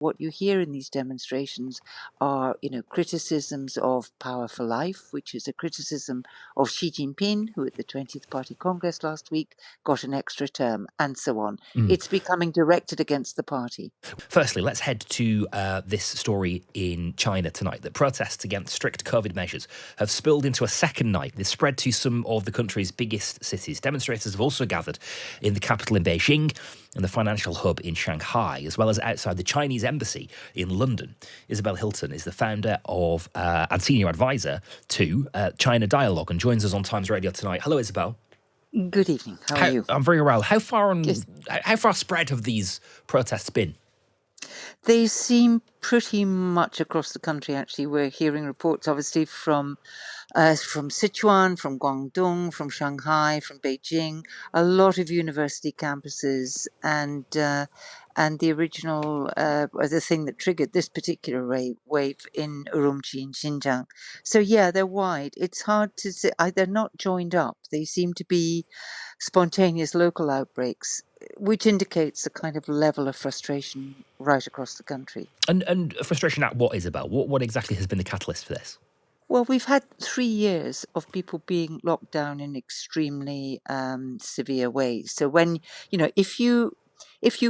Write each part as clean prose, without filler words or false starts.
What you hear in these demonstrations are, criticisms of power for life, which is a criticism of Xi Jinping, who at the 20th Party Congress last week got an extra term, and so on. It's becoming directed against the party. Firstly, let's head to this story in China tonight. That protests against strict COVID measures have spilled into a second night. They've spread to some of the country's biggest cities. Demonstrators have also gathered in the capital in Beijing and the financial hub in Shanghai, as well as outside the Chinese embassy in London. Isabel Hilton is the founder of and senior advisor to China Dialogue and joins us on Times Radio tonight. Hello, Isabel. Good evening. How are you? I'm very well. How far Yes. spread have these protests been? They seem pretty much across the country, actually. We're hearing reports, obviously, from Sichuan, from Guangdong, from Shanghai, from Beijing, a lot of university campuses, and the original, the thing that triggered this particular wave in Urumqi in Xinjiang. So yeah, they're wide. It's hard to say. They're not joined up. They seem to be spontaneous local outbreaks, which indicates the kind of level of frustration right across the country. And frustration at what, Isabel? What exactly has been the catalyst for this? Well, we've had 3 years of people being locked down in extremely severe ways. So when, if you,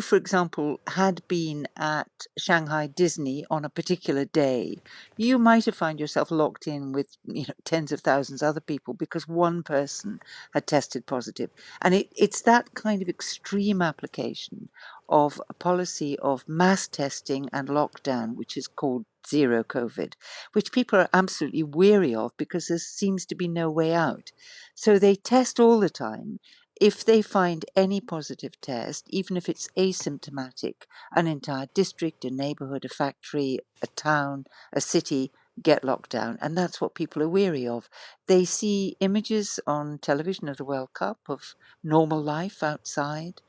for example, had been at Shanghai Disney on a particular day, you might have found yourself locked in with, tens of thousands of other people because one person had tested positive. And it's that kind of extreme application of a policy of mass testing and lockdown, which is called zero COVID, which people are absolutely weary of because there seems to be no way out. So they test all the time. If they find any positive test, even if it's asymptomatic, an entire district, a neighborhood, a factory, a town, a city get locked down. And that's what people are weary of. They see images on television of the World Cup, of normal life outside.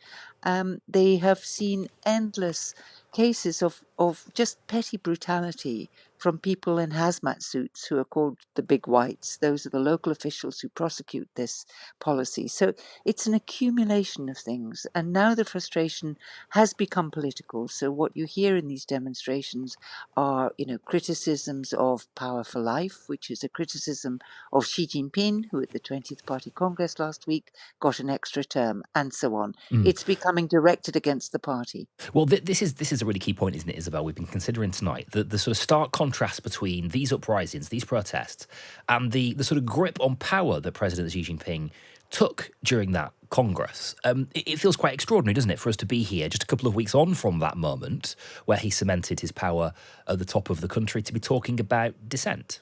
They have seen endless cases of just petty brutality from people in hazmat suits who are called the big whites. Those are the local officials who prosecute this policy. So it's an accumulation of things. And now the frustration has become political. So what you hear in these demonstrations are, criticisms of power for life, which is a criticism of Xi Jinping, who at the 20th Party Congress last week got an extra term, and so on. It's becoming directed against the party. Well, this is a really key point, isn't it, Isabel? We've been considering tonight the sort of stark contrast between these uprisings, these protests, and the sort of grip on power that President Xi Jinping took during that Congress. It feels quite extraordinary, doesn't it, for us to be here just a couple of weeks on from that moment where he cemented his power at the top of the country to be talking about dissent.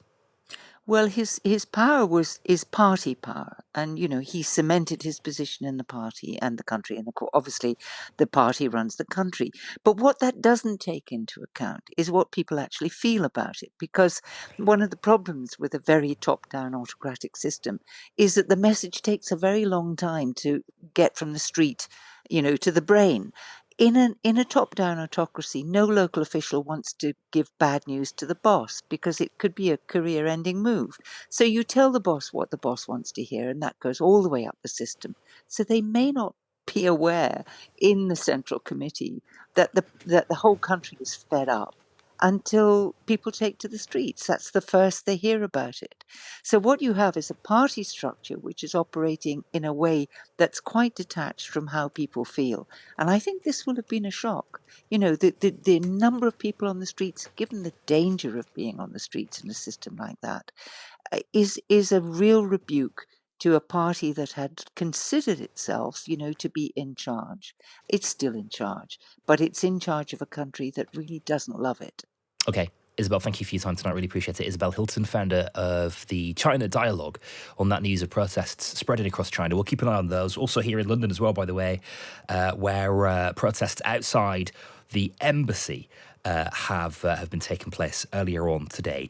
Well, his power is party power, and he cemented his position in the party and the country, and obviously the party runs the country. But what that doesn't take into account is what people actually feel about it, because one of the problems with a very top-down autocratic system is that the message takes a very long time to get from the street, to the brain. In a top-down autocracy, no local official wants to give bad news to the boss because it could be a career-ending move. So you tell the boss what the boss wants to hear, and that goes all the way up the system. So they may not be aware in the Central Committee that the whole country is fed up until people take to the streets. That's the first they hear about it. So what you have is a party structure which is operating in a way that's quite detached from how people feel. And I think this will have been a shock. The number of people on the streets, given the danger of being on the streets in a system like that, is a real rebuke to a party that had considered itself, to be in charge. It's still in charge, but it's in charge of a country that really doesn't love it. Okay. Isabel, thank you for your time tonight. Really appreciate it. Isabel Hilton, founder of the China Dialogue, on that news of protests spreading across China. We'll keep an eye on those. Also here in London as well, by the way, where protests outside the embassy have been taking place earlier on today.